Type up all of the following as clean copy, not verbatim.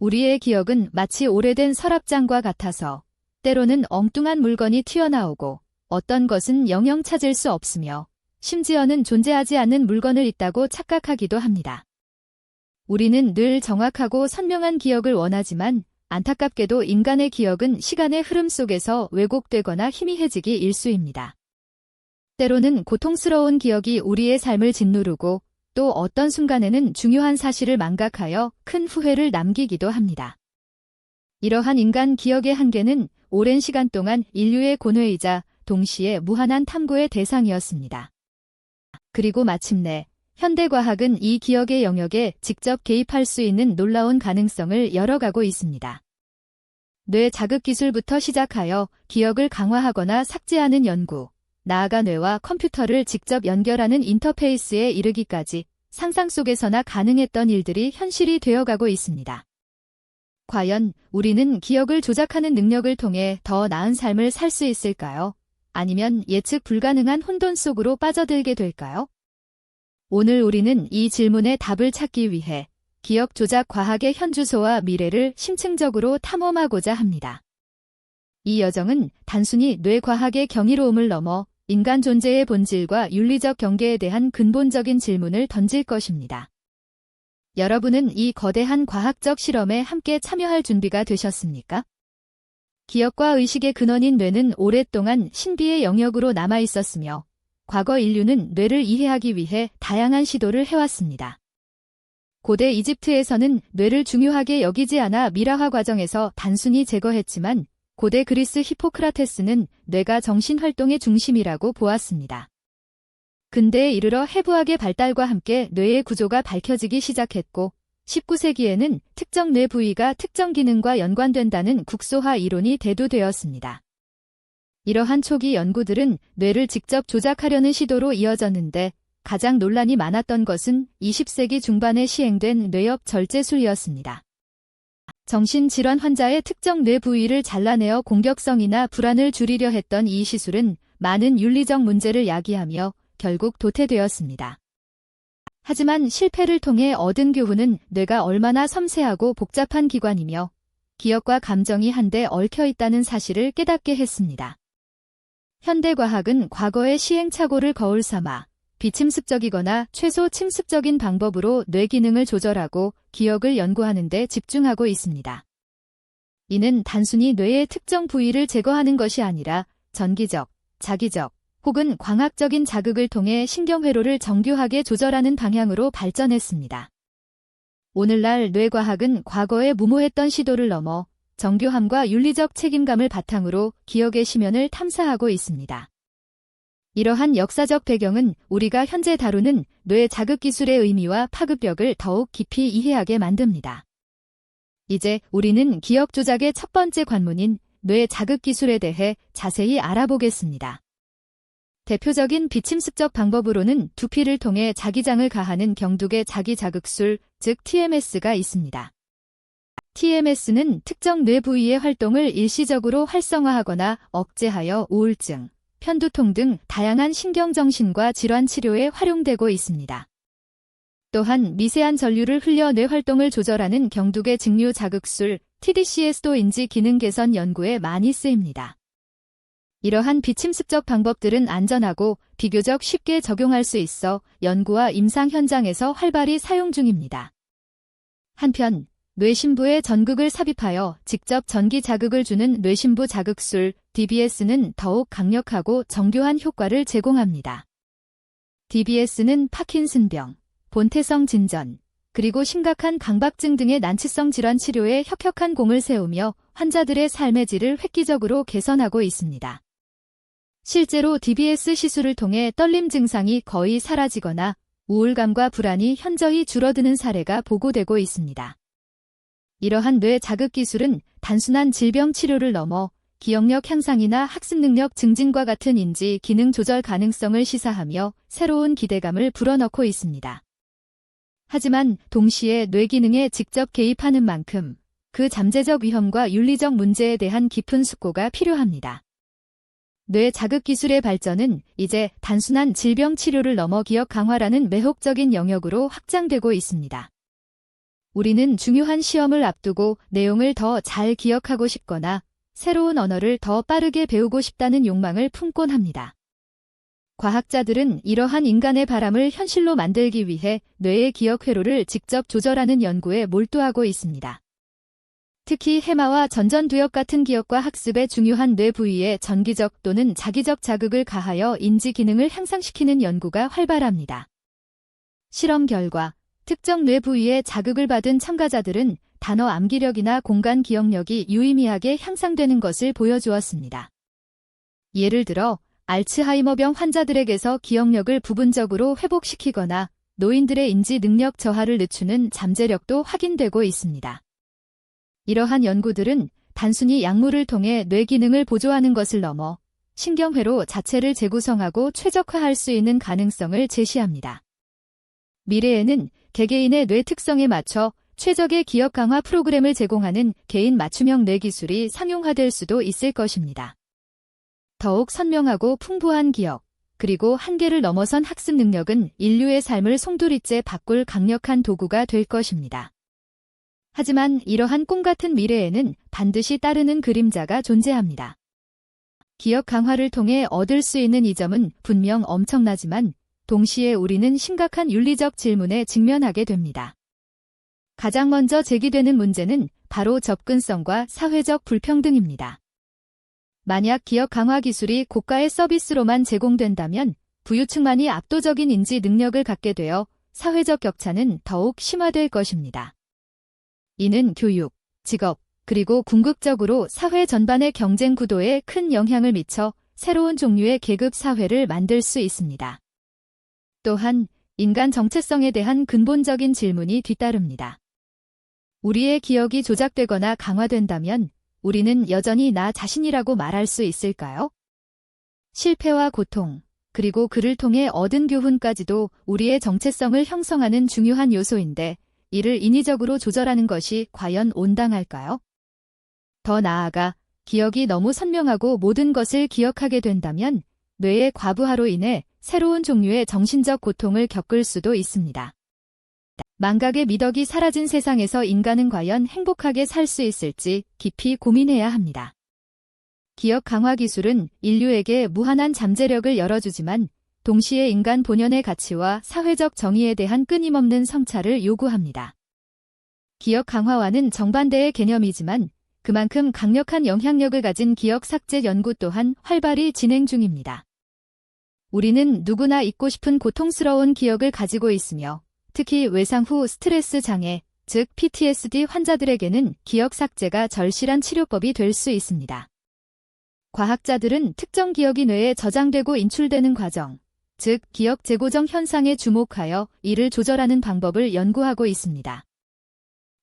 우리의 기억은 마치 오래된 서랍장과 같아서 때로는 엉뚱한 물건이 튀어나오고 어떤 것은 영영 찾을 수 없으며 심지어는 존재하지 않는 물건을 있다고 착각하기도 합니다. 우리는 늘 정확하고 선명한 기억을 원하지만 안타깝게도 인간의 기억은 시간의 흐름 속에서 왜곡되거나 희미해지기 일쑤입니다. 때로는 고통스러운 기억이 우리의 삶을 짓누르고 또 어떤 순간에는 중요한 사실을 망각하여 큰 후회를 남기기도 합니다. 이러한 인간 기억의 한계는 오랜 시간 동안 인류의 고뇌이자 동시에 무한한 탐구의 대상이었습니다. 그리고 마침내 현대과학은 이 기억의 영역에 직접 개입할 수 있는 놀라운 가능성을 열어가고 있습니다. 뇌 자극 기술부터 시작하여 기억을 강화하거나 삭제하는 연구, 나아가 뇌와 컴퓨터를 직접 연결하는 인터페이스에 이르기까지 상상 속에서나 가능했던 일들이 현실이 되어가고 있습니다. 과연 우리는 기억을 조작하는 능력을 통해 더 나은 삶을 살 수 있을까요? 아니면 예측 불가능한 혼돈 속으로 빠져들게 될까요? 오늘 우리는 이 질문에 답을 찾기 위해 기억 조작 과학의 현주소와 미래를 심층적으로 탐험하고자 합니다. 이 여정은 단순히 뇌과학의 경이로움을 넘어 인간 존재의 본질과 윤리적 경계에 대한 근본적인 질문을 던질 것입니다. 여러분은 이 거대한 과학적 실험에 함께 참여할 준비가 되셨습니까? 기억과 의식의 근원인 뇌는 오랫동안 신비의 영역으로 남아 있었으며 과거 인류는 뇌를 이해하기 위해 다양한 시도를 해왔습니다. 고대 이집트에서는 뇌를 중요하게 여기지 않아 미라화 과정에서 단순히 제거했지만 고대 그리스 히포크라테스는 뇌가 정신활동의 중심이라고 보았습니다. 근대에 이르러 해부학의 발달과 함께 뇌의 구조가 밝혀지기 시작했고 19세기에는 특정 뇌 부위가 특정 기능과 연관된다는 국소화 이론이 대두되었습니다. 이러한 초기 연구들은 뇌를 직접 조작하려는 시도로 이어졌는데 가장 논란이 많았던 것은 20세기 중반에 시행된 뇌엽 절제술이었습니다. 정신질환 환자의 특정 뇌 부위를 잘라내어 공격성이나 불안을 줄이려 했던 이 시술은 많은 윤리적 문제를 야기하며 결국 도태되었습니다. 하지만 실패를 통해 얻은 교훈은 뇌가 얼마나 섬세하고 복잡한 기관이며 기억과 감정이 한데 얽혀 있다는 사실을 깨닫게 했습니다. 현대과학은 과거의 시행착오를 거울 삼아 비침습적이거나 최소 침습적인 방법으로 뇌 기능을 조절하고 기억을 연구하는 데 집중하고 있습니다. 이는 단순히 뇌의 특정 부위를 제거하는 것이 아니라 전기적, 자기적, 혹은 광학적인 자극을 통해 신경회로를 정교하게 조절하는 방향으로 발전했습니다. 오늘날 뇌과학은 과거에 무모했던 시도를 넘어 정교함과 윤리적 책임감을 바탕으로 기억의 심연을 탐사하고 있습니다. 이러한 역사적 배경은 우리가 현재 다루는 뇌 자극 기술의 의미와 파급력을 더욱 깊이 이해하게 만듭니다. 이제 우리는 기억 조작의 첫 번째 관문인 뇌 자극 기술에 대해 자세히 알아보겠습니다. 대표적인 비침습적 방법으로는 두피를 통해 자기장을 가하는 경두계 자기자극술, 즉 TMS가 있습니다. TMS는 특정 뇌 부위의 활동을 일시적으로 활성화하거나 억제하여 우울증, 편두통 등 다양한 신경정신과 질환 치료에 활용되고 있습니다. 또한 미세한 전류를 흘려 뇌 활동을 조절하는 경두계 직류 자극술, TDCS도 인지 기능 개선 연구에 많이 쓰입니다. 이러한 비침습적 방법들은 안전하고 비교적 쉽게 적용할 수 있어 연구와 임상 현장에서 활발히 사용 중입니다. 한편 뇌심부에 전극을 삽입하여 직접 전기 자극을 주는 뇌심부 자극술, DBS는 더욱 강력하고 정교한 효과를 제공합니다. DBS는 파킨슨병, 본태성 진전, 그리고 심각한 강박증 등의 난치성 질환 치료에 혁혁한 공을 세우며 환자들의 삶의 질을 획기적으로 개선하고 있습니다. 실제로 DBS 시술을 통해 떨림 증상이 거의 사라지거나 우울감과 불안이 현저히 줄어드는 사례가 보고되고 있습니다. 이러한 뇌 자극 기술은 단순한 질병 치료를 넘어 기억력 향상이나 학습 능력 증진과 같은 인지 기능 조절 가능성을 시사하며 새로운 기대감을 불어넣고 있습니다. 하지만 동시에 뇌 기능에 직접 개입하는 만큼 그 잠재적 위험과 윤리적 문제에 대한 깊은 숙고가 필요합니다. 뇌 자극 기술의 발전은 이제 단순한 질병 치료를 넘어 기억 강화라는 매혹적인 영역으로 확장되고 있습니다. 우리는 중요한 시험을 앞두고 내용을 더 잘 기억하고 싶거나 새로운 언어를 더 빠르게 배우고 싶다는 욕망을 품곤 합니다. 과학자들은 이러한 인간의 바람을 현실로 만들기 위해 뇌의 기억 회로를 직접 조절하는 연구에 몰두하고 있습니다. 특히 해마와 전전두엽 같은 기억과 학습에 중요한 뇌 부위에 전기적 또는 자기적 자극을 가하여 인지 기능을 향상시키는 연구가 활발합니다. 실험 결과 특정 뇌 부위에 자극을 받은 참가자들은 단어 암기력이나 공간 기억력이 유의미하게 향상되는 것을 보여주었습니다. 예를 들어 알츠하이머병 환자들에게서 기억력을 부분적으로 회복시키거나 노인들의 인지 능력 저하를 늦추는 잠재력도 확인되고 있습니다. 이러한 연구들은 단순히 약물을 통해 뇌 기능을 보조하는 것을 넘어 신경회로 자체를 재구성하고 최적화할 수 있는 가능성을 제시합니다. 미래에는 개개인의 뇌 특성에 맞춰 최적의 기억 강화 프로그램을 제공하는 개인 맞춤형 뇌 기술이 상용화될 수도 있을 것입니다. 더욱 선명하고 풍부한 기억, 그리고 한계를 넘어선 학습 능력은 인류의 삶을 송두리째 바꿀 강력한 도구가 될 것입니다. 하지만 이러한 꿈같은 미래에는 반드시 따르는 그림자가 존재합니다. 기억 강화를 통해 얻을 수 있는 이점은 분명 엄청나지만 동시에 우리는 심각한 윤리적 질문에 직면하게 됩니다. 가장 먼저 제기되는 문제는 바로 접근성과 사회적 불평등입니다. 만약 기억 강화 기술이 고가의 서비스로만 제공된다면 부유층만이 압도적인 인지 능력을 갖게 되어 사회적 격차는 더욱 심화될 것입니다. 이는 교육, 직업, 그리고 궁극적으로 사회 전반의 경쟁 구도에 큰 영향을 미쳐 새로운 종류의 계급 사회를 만들 수 있습니다. 또한 인간 정체성에 대한 근본적인 질문이 뒤따릅니다. 우리의 기억이 조작되거나 강화된다면 우리는 여전히 나 자신이라고 말할 수 있을까요? 실패와 고통, 그리고 그를 통해 얻은 교훈까지도 우리의 정체성을 형성하는 중요한 요소인데 이를 인위적으로 조절하는 것이 과연 온당할까요? 더 나아가 기억이 너무 선명하고 모든 것을 기억하게 된다면 뇌의 과부하로 인해 새로운 종류의 정신적 고통을 겪을 수도 있습니다. 망각의 미덕이 사라진 세상에서 인간은 과연 행복하게 살 수 있을지 깊이 고민해야 합니다. 기억 강화 기술은 인류에게 무한한 잠재력을 열어주지만 동시에 인간 본연의 가치와 사회적 정의에 대한 끊임없는 성찰을 요구합니다. 기억 강화와는 정반대의 개념이지만 그만큼 강력한 영향력을 가진 기억 삭제 연구 또한 활발히 진행 중입니다. 우리는 누구나 잊고 싶은 고통스러운 기억을 가지고 있으며 특히 외상 후 스트레스 장애, 즉 PTSD 환자들에게는 기억 삭제가 절실한 치료법이 될 수 있습니다. 과학자들은 특정 기억이 뇌에 저장되고 인출되는 과정, 즉 기억 재고정 현상에 주목하여 이를 조절하는 방법을 연구하고 있습니다.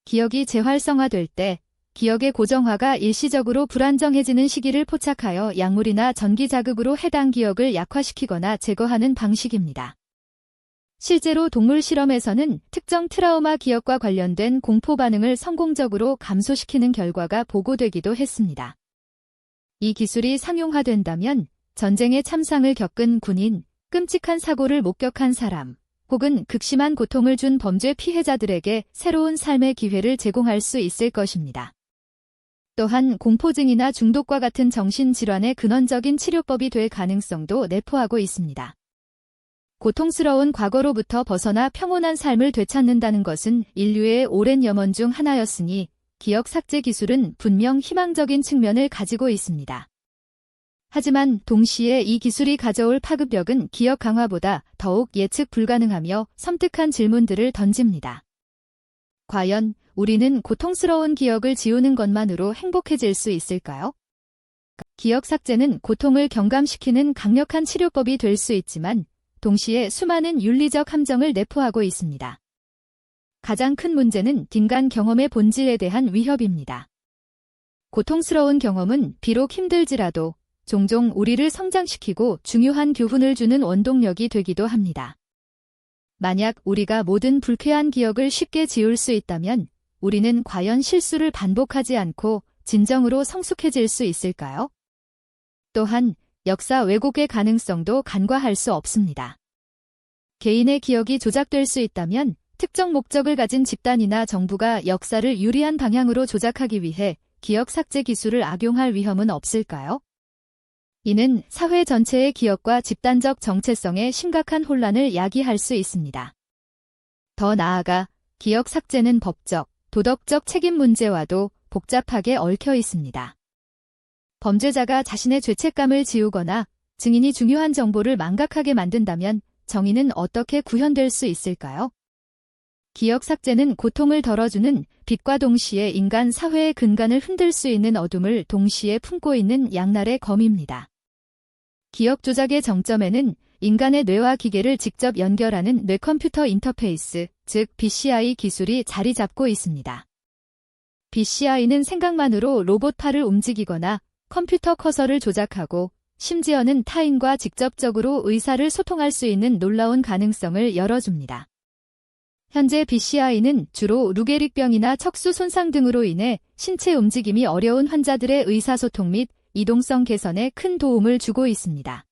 기억이 재활성화될 때 기억의 고정화가 일시적으로 불안정해지는 시기를 포착하여 약물이나 전기 자극으로 해당 기억을 약화시키거나 제거하는 방식입니다. 실제로 동물 실험에서는 특정 트라우마 기억과 관련된 공포 반응을 성공적으로 감소시키는 결과가 보고되기도 했습니다. 이 기술이 상용화된다면 전쟁의 참상을 겪은 군인, 끔찍한 사고를 목격한 사람, 혹은 극심한 고통을 준 범죄 피해자들에게 새로운 삶의 기회를 제공할 수 있을 것입니다. 또한 공포증이나 중독과 같은 정신질환의 근원적인 치료법이 될 가능성도 내포하고 있습니다. 고통스러운 과거로부터 벗어나 평온한 삶을 되찾는다는 것은 인류의 오랜 염원 중 하나였으니 기억 삭제 기술은 분명 희망적인 측면을 가지고 있습니다. 하지만 동시에 이 기술이 가져올 파급력은 기억 강화보다 더욱 예측 불가능하며 섬뜩한 질문들을 던집니다. 과연 우리는 고통스러운 기억을 지우는 것만으로 행복해질 수 있을까요? 기억 삭제는 고통을 경감시키는 강력한 치료법이 될 수 있지만 동시에 수많은 윤리적 함정을 내포하고 있습니다. 가장 큰 문제는 인간 경험의 본질에 대한 위협입니다. 고통스러운 경험은 비록 힘들지라도 종종 우리를 성장시키고 중요한 교훈을 주는 원동력이 되기도 합니다. 만약 우리가 모든 불쾌한 기억을 쉽게 지울 수 있다면 우리는 과연 실수를 반복하지 않고 진정으로 성숙해질 수 있을까요? 또한 역사 왜곡의 가능성도 간과할 수 없습니다. 개인의 기억이 조작될 수 있다면 특정 목적을 가진 집단이나 정부가 역사를 유리한 방향으로 조작하기 위해 기억 삭제 기술을 악용할 위험은 없을까요? 이는 사회 전체의 기억과 집단적 정체성에 심각한 혼란을 야기할 수 있습니다. 더 나아가 기억 삭제는 법적, 도덕적 책임 문제와도 복잡하게 얽혀 있습니다. 범죄자가 자신의 죄책감을 지우거나 증인이 중요한 정보를 망각하게 만든다면 정의는 어떻게 구현될 수 있을까요? 기억 삭제는 고통을 덜어주는 빛과 동시에 인간 사회의 근간을 흔들 수 있는 어둠을 동시에 품고 있는 양날의 검입니다. 기억 조작의 정점에는 인간의 뇌와 기계를 직접 연결하는 뇌컴퓨터 인터페이스, 즉 BCI 기술이 자리 잡고 있습니다. BCI는 생각만으로 로봇 팔을 움직이거나 컴퓨터 커서를 조작하고 심지어는 타인과 직접적으로 의사를 소통할 수 있는 놀라운 가능성을 열어줍니다. 현재 BCI는 주로 루게릭병이나 척수 손상 등으로 인해 신체 움직임이 어려운 환자들의 의사소통 및 이동성 개선에 큰 도움을 주고 있습니다.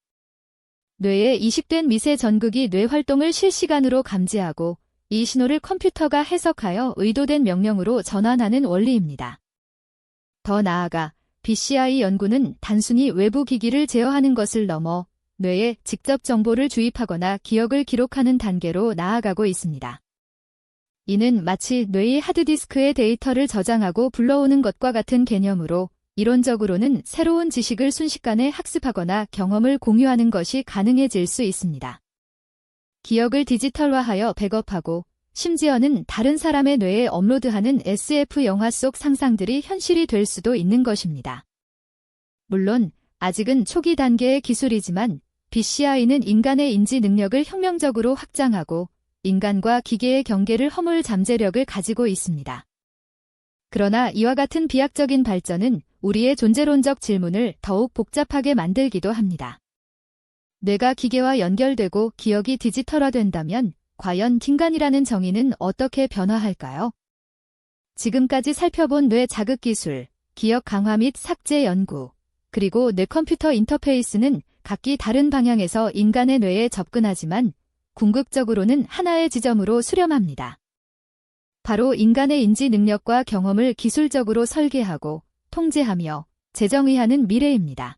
뇌에 이식된 미세 전극이 뇌 활동을 실시간으로 감지하고 이 신호를 컴퓨터가 해석하여 의도된 명령으로 전환하는 원리입니다. 더 나아가 BCI 연구는 단순히 외부 기기를 제어하는 것을 넘어 뇌에 직접 정보를 주입하거나 기억을 기록하는 단계로 나아가고 있습니다. 이는 마치 뇌의 하드디스크에 데이터를 저장하고 불러오는 것과 같은 개념으로 이론적으로는 새로운 지식을 순식간에 학습하거나 경험을 공유하는 것이 가능해질 수 있습니다. 기억을 디지털화하여 백업하고 심지어는 다른 사람의 뇌에 업로드하는 SF 영화 속 상상들이 현실이 될 수도 있는 것입니다. 물론 아직은 초기 단계의 기술이지만 BCI는 인간의 인지 능력을 혁명적으로 확장하고 인간과 기계의 경계를 허물 잠재력을 가지고 있습니다. 그러나 이와 같은 비약적인 발전은 우리의 존재론적 질문을 더욱 복잡하게 만들기도 합니다. 뇌가 기계와 연결되고 기억이 디지털화된다면 과연 인간이라는 정의는 어떻게 변화할까요? 지금까지 살펴본 뇌 자극 기술, 기억 강화 및 삭제 연구, 그리고 뇌컴퓨터 인터페이스는 각기 다른 방향에서 인간의 뇌에 접근하지만 궁극적으로는 하나의 지점으로 수렴합니다. 바로 인간의 인지 능력과 경험을 기술적으로 설계하고 통제하며 재정의하는 미래입니다.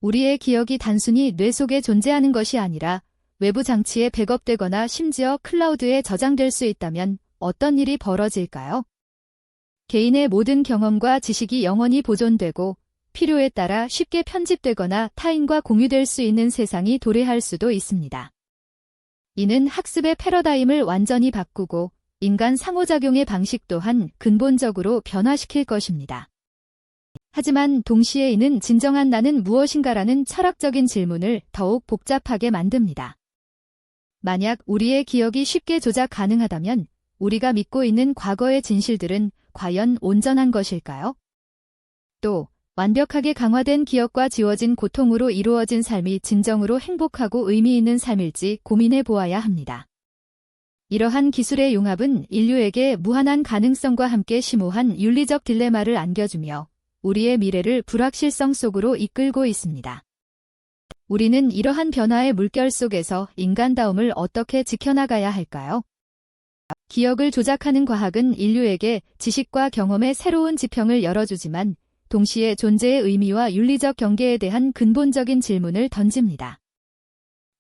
우리의 기억이 단순히 뇌 속에 존재하는 것이 아니라 외부 장치에 백업되거나 심지어 클라우드에 저장될 수 있다면 어떤 일이 벌어질까요? 개인의 모든 경험과 지식이 영원히 보존되고 필요에 따라 쉽게 편집되거나 타인과 공유될 수 있는 세상이 도래할 수도 있습니다. 이는 학습의 패러다임을 완전히 바꾸고 인간 상호작용의 방식 또한 근본적으로 변화시킬 것입니다. 하지만 동시에 이는 진정한 나는 무엇인가라는 철학적인 질문을 더욱 복잡하게 만듭니다. 만약 우리의 기억이 쉽게 조작 가능하다면 우리가 믿고 있는 과거의 진실들은 과연 온전한 것일까요? 또 완벽하게 강화된 기억과 지워진 고통으로 이루어진 삶이 진정으로 행복하고 의미 있는 삶일지 고민해 보아야 합니다. 이러한 기술의 융합은 인류에게 무한한 가능성과 함께 심오한 윤리적 딜레마를 안겨주며 우리의 미래를 불확실성 속으로 이끌고 있습니다. 우리는 이러한 변화의 물결 속에서 인간다움을 어떻게 지켜나가야 할까요? 기억을 조작하는 과학은 인류에게 지식과 경험의 새로운 지평을 열어주지만 동시에 존재의 의미와 윤리적 경계에 대한 근본적인 질문을 던집니다.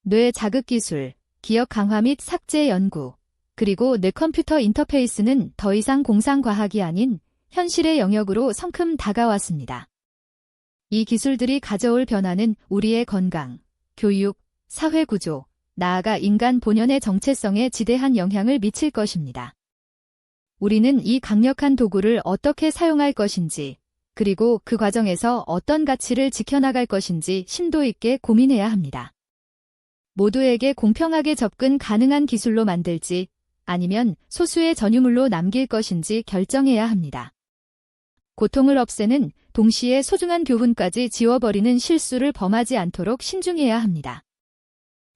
뇌 자극 기술, 기억 강화 및 삭제 연구, 그리고 뇌컴퓨터 인터페이스는 더 이상 공상과학이 아닌 현실의 영역으로 성큼 다가왔습니다. 이 기술들이 가져올 변화는 우리의 건강, 교육, 사회 구조, 나아가 인간 본연의 정체성에 지대한 영향을 미칠 것입니다. 우리는 이 강력한 도구를 어떻게 사용할 것인지, 그리고 그 과정에서 어떤 가치를 지켜나갈 것인지 심도 있게 고민해야 합니다. 모두에게 공평하게 접근 가능한 기술로 만들지 아니면 소수의 전유물로 남길 것인지 결정해야 합니다. 고통을 없애는 동시에 소중한 교훈까지 지워버리는 실수를 범하지 않도록 신중해야 합니다.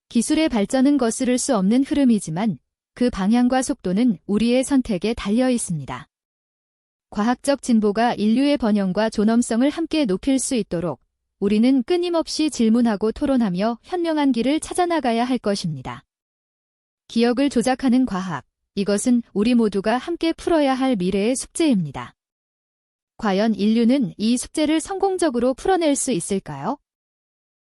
기술의 발전은 거스를 수 없는 흐름이지만 그 방향과 속도는 우리의 선택에 달려 있습니다. 과학적 진보가 인류의 번영과 존엄성을 함께 높일 수 있도록 우리는 끊임없이 질문하고 토론하며 현명한 길을 찾아나가야 할 것입니다. 기억을 조작하는 과학, 이것은 우리 모두가 함께 풀어야 할 미래의 숙제입니다. 과연 인류는 이 숙제를 성공적으로 풀어낼 수 있을까요?